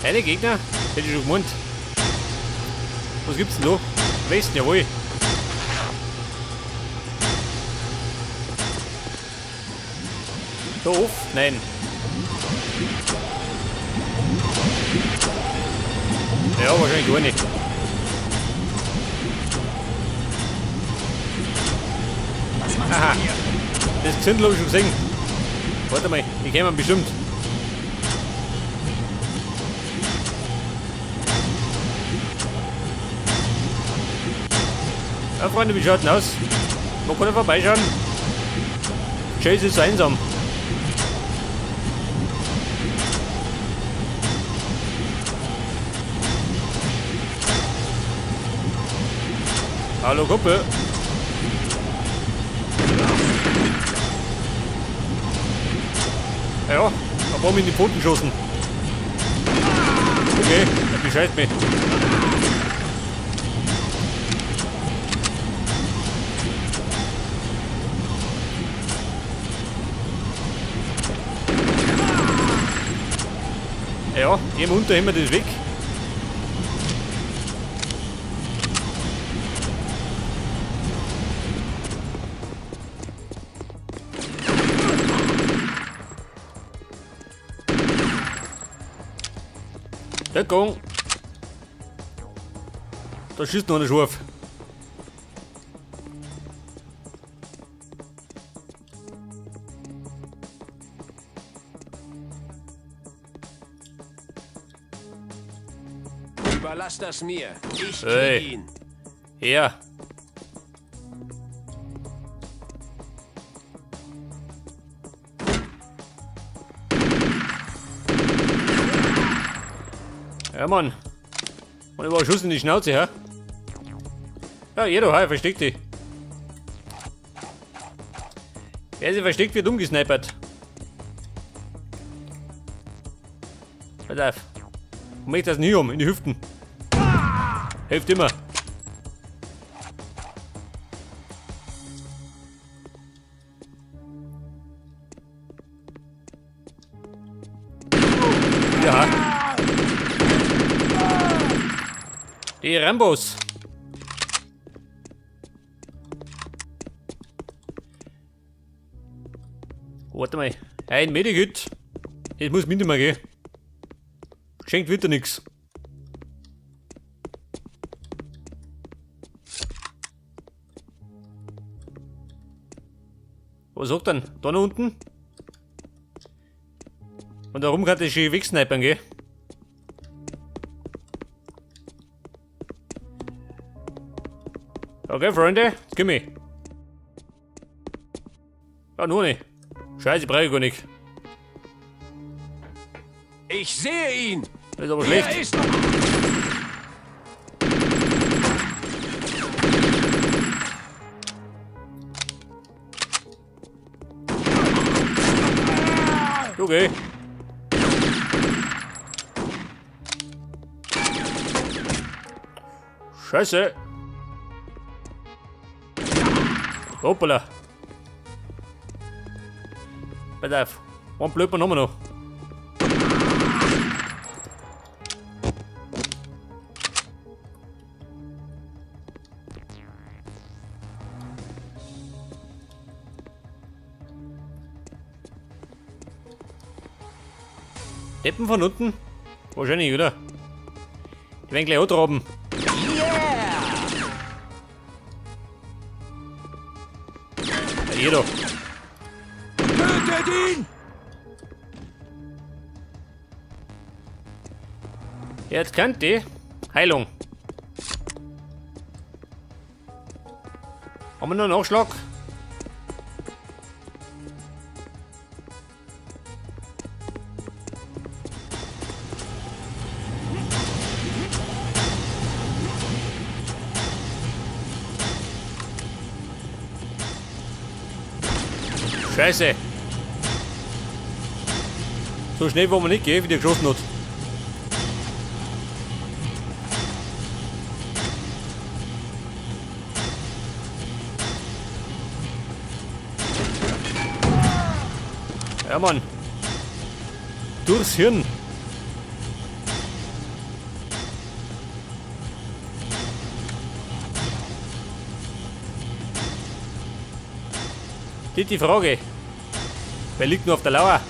Keine Gegner? Hätte ich schon gemeint. Was gibt's denn da? Westen, jawohl. Da auf? Nein. Ja, wahrscheinlich gar nicht. Aha. Das Gesindel habe ich schon gesehen. Warte mal, die kämen bestimmt. Ja, Freunde, wie schaut denn aus? Man kann ja vorbeischauen. Chase ist so einsam. Hallo Kumpel. Ja, da haben wir in die Pfoten geschossen. Okay, er bescheid mich. Ja, im Unter haben wir das weg. Deckung! Da schießt noch eine Schurf. Überlass das mir. Ich Hey. krieg ihn. Ja. Ja, Mann. Und über einen Schuss in die Schnauze, hä? Ja, jeder, hey, versteck dich. Wer sich versteckt, wird umgesnipert. Pass auf. Und möchte das nie um, in die Hüften. Hilft immer. Ja. Die Rambos. Warte mal. Ein Medikit. Jetzt muss mit mal gehen. Geschenkt wird er nix. Was sagt dann? Da noch unten? Und darum kann ich schön wegsnipern, gell? Okay, Freunde, komm her. Ja, nur nicht. Scheiße, brauche ich gar nicht. Ich sehe ihn. Das ist aber Er schlecht. ist doch... Okay. Scheiße. Hoppala. Pass auf. Einen Blödmann haben wir noch. Deppen von unten? Wahrscheinlich, oder? Die werden gleich antraben. Ja, jeder. Tötet ihn! Jetzt könnt die Heilung. Haben wir noch einen Nachschlag? Scheiße. So schnell wollen wir nicht gehen, wie der geschossen hat. Ja, Mann. Durchs Hirn. Steht die Frage. Wer liegt nur auf der Lauer?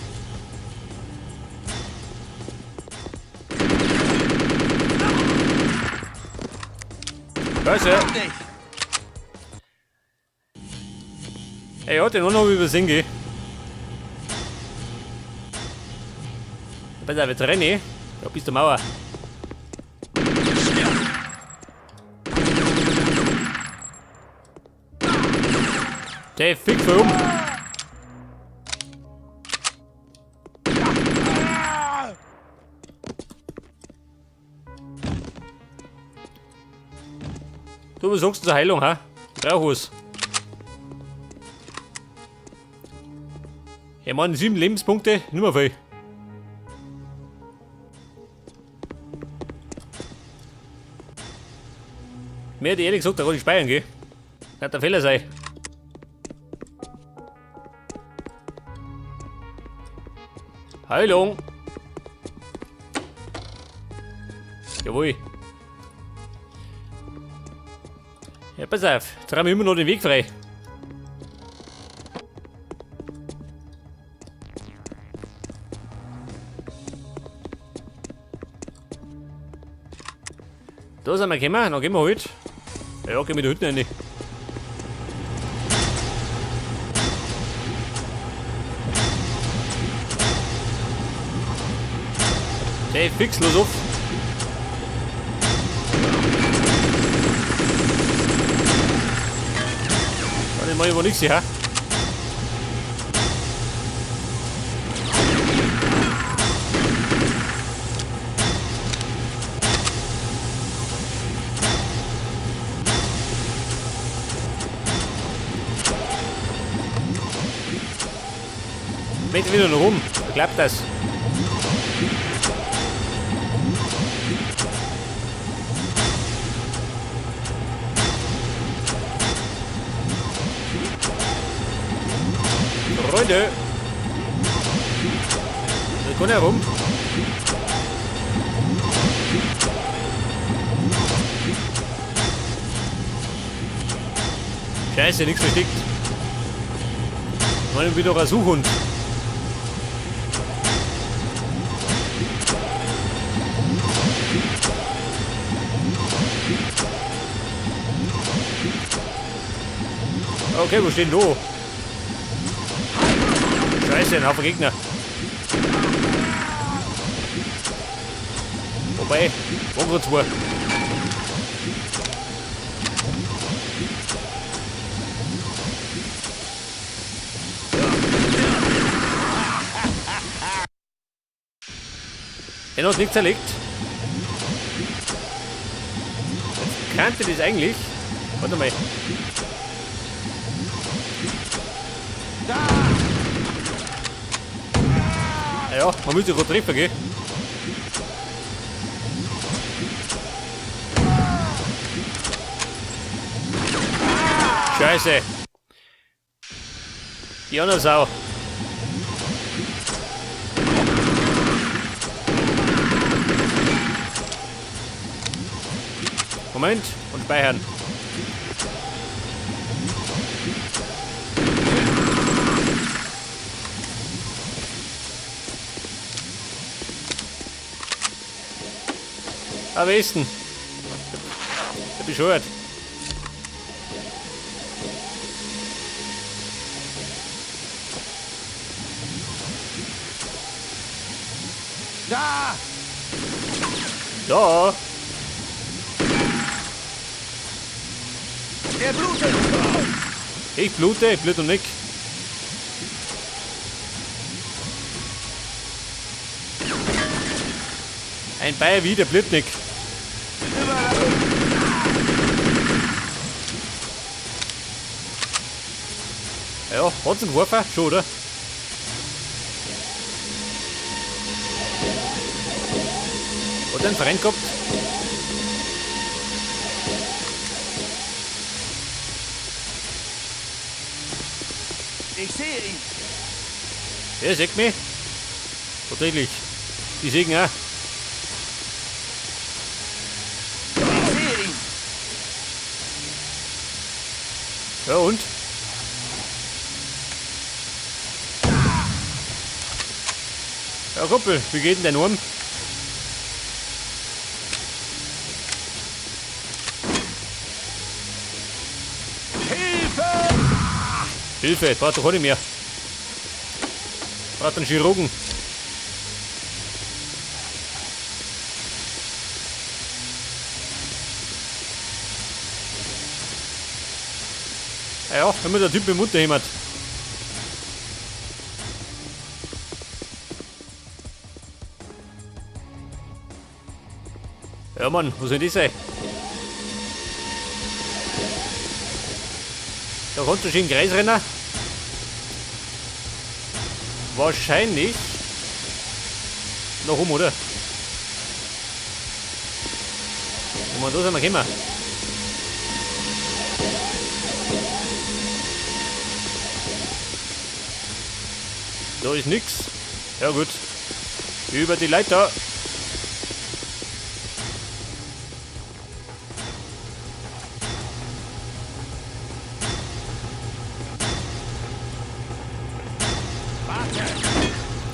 Scheiße. Ey, ja, den noch übersehen, gell? Pass auf, jetzt renne. Da bist du Mauer. Der fix voll um. Du, was sagst du zur Heilung, ha? Ich brauch was. Ja, Mann, 7 Lebenspunkte, nicht mehr viel. Mir hätte ehrlich gesagt, da kann ich speichern, gell? Kann der Fehler sein. Heilung! Jawohl. Ja, pass auf, jetzt haben wir immer noch den Weg frei. Da sind wir gekommen, dann gehen wir halt. Ja, gehen wir da hinten rein. Hey, fix, los auf. Warte mal, über nichts hier, ha? Mit wieder noch rum, da klappt das. Freunde! Wir können herum. Scheiße, nichts versteckt. Mal wieder ein Suchhund. Okay, wo stehen du? Scheiße, ein Haufen Gegner. Wobei, wo gerade zwei. Er hat nichts zerlegt. Jetzt kannte das eigentlich. Warte mal. Ja, man muss sich gut treffen, gell? Scheiße. Die andere Sau. Moment und speichern. Aber ist denn? Der bescheuert. Da! Da! Er blutet! Ich blute und nicht. Ein Bayer wie der Blitnick. Ja, hat's einen geworfen? Schon, oder? Hat er einen Freund gehabt? Ich sehe ihn! Der sieht mich. Tatsächlich. Die sehen auch. Ich sehe ihn! Ja und? Ja, Kumpel, wie geht denn dein Arm? Hilfe! Hilfe, braucht doch auch nicht mehr. Braucht einen Chirurgen. Ja, wenn man der Typ mit dem Mutter hämmert. Ja, Mann, wo soll das sein? Da kannst du schön im Kreis rennen. Wahrscheinlich nach oben, oder? Und da sind wir gekommen. Da ist nix. Ja gut. Über die Leiter.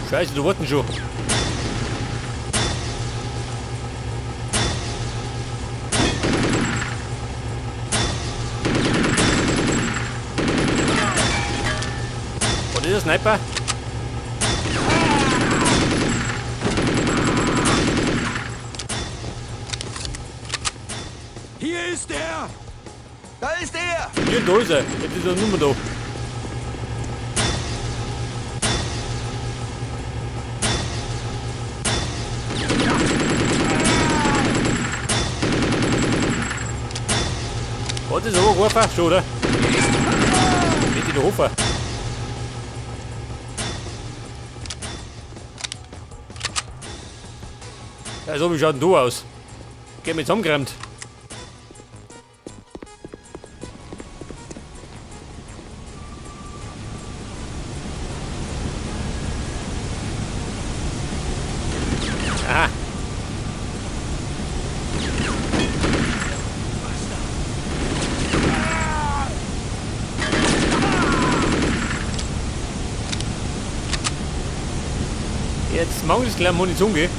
Scheiße, du warten schon. Und ist der Sniper? Hier ist er! Da ist er! Hier, da ist er. Jetzt ist er nur mehr da. Hat das aber geworfen? Schon, oder? Nicht in den Hofer. Ja, so wie schaut denn du aus? Geh mit zusammengerammt. Aha. Jetzt mangelt es gleich an Munition, gell?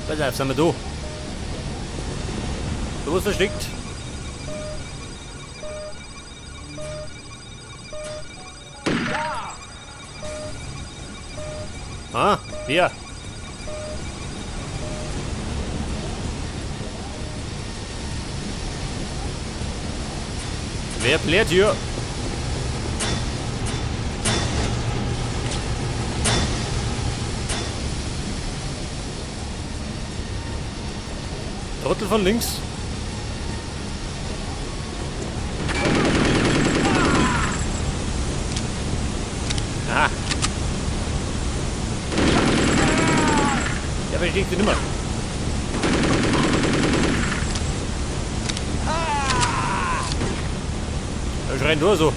Pass auf, sind wir da. Da was versteckt. Ah, wer? Wer blärt hier? Trottel von links. Ah. Ja, verstehe ich den immer. Da schreien nur so.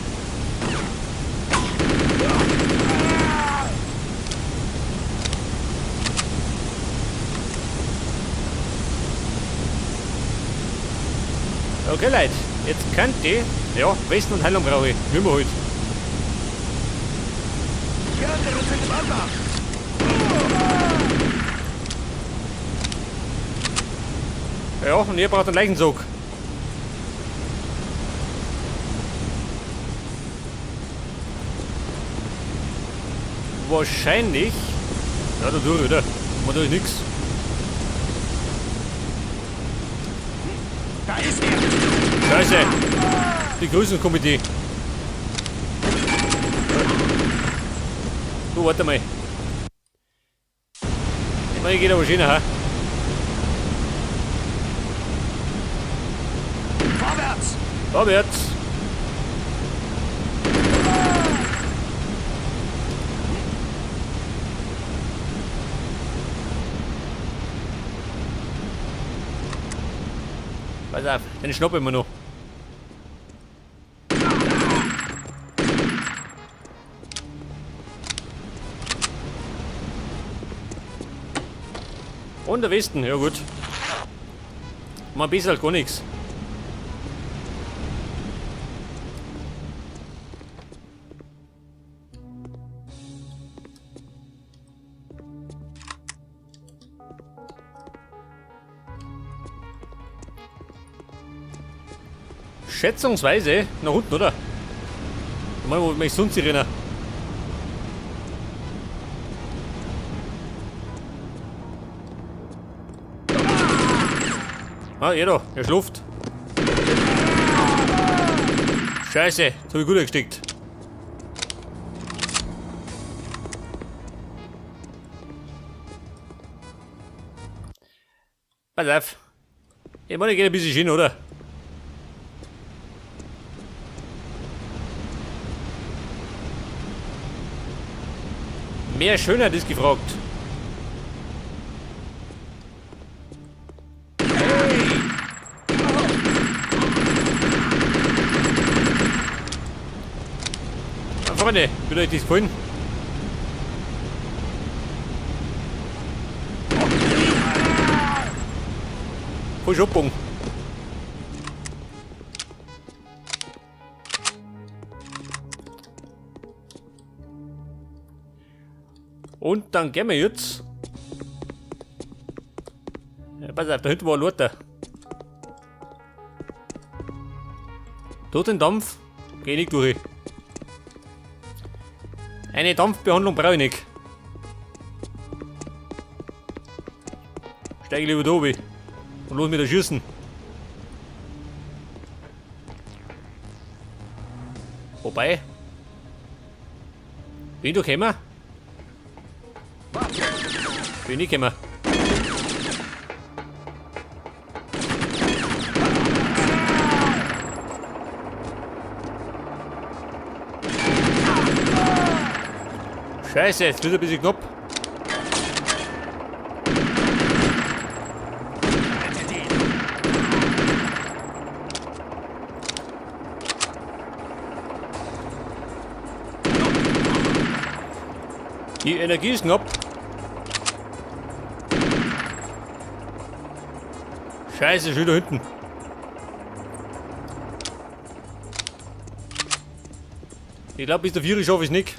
Okay, Leute, jetzt könnt ihr, ja, Westen und Heilung brauche ich, wie wir halt. Die anderen sind im Anmarsch! Ja, und ihr braucht einen Leichenzug. Wahrscheinlich. Ja, da durch, oder? Man tut nix. Da ist er! Scheiße! Die Grüßenkomitee. Du, warte mal. Ich meine, geht aber schön, ha? Vorwärts! Vorwärts! Pass auf, den schnappen wir noch. Und der Westen, ja gut. Man besser halt gar nichts. Schätzungsweise nach unten, oder? Mal, wo mich sonst rennen. Ah, da, er schläft. Scheiße, jetzt hab ich gut gesteckt. Pass auf. Ich meine, ich geh ein bisschen hin, oder? Mehr Schönheit ist gefragt. Ja, Freunde, wird euch das gefallen? Voll Schoppung. Und dann gehen wir jetzt. Ja, pass auf, da hinten war ein Lothar. Dort den Dampf, geh nicht durch. Eine Dampfbehandlung brauche ich nicht. Steige lieber da oben und los mit der Schießen. Wobei. Bin du gekommen? Bin ich gekommen. Scheiße, jetzt wird ein bisschen knapp. Die Energie ist knapp. Scheiße, schon da hinten. Ich glaube, bis der 4 schaffe ich es nicht.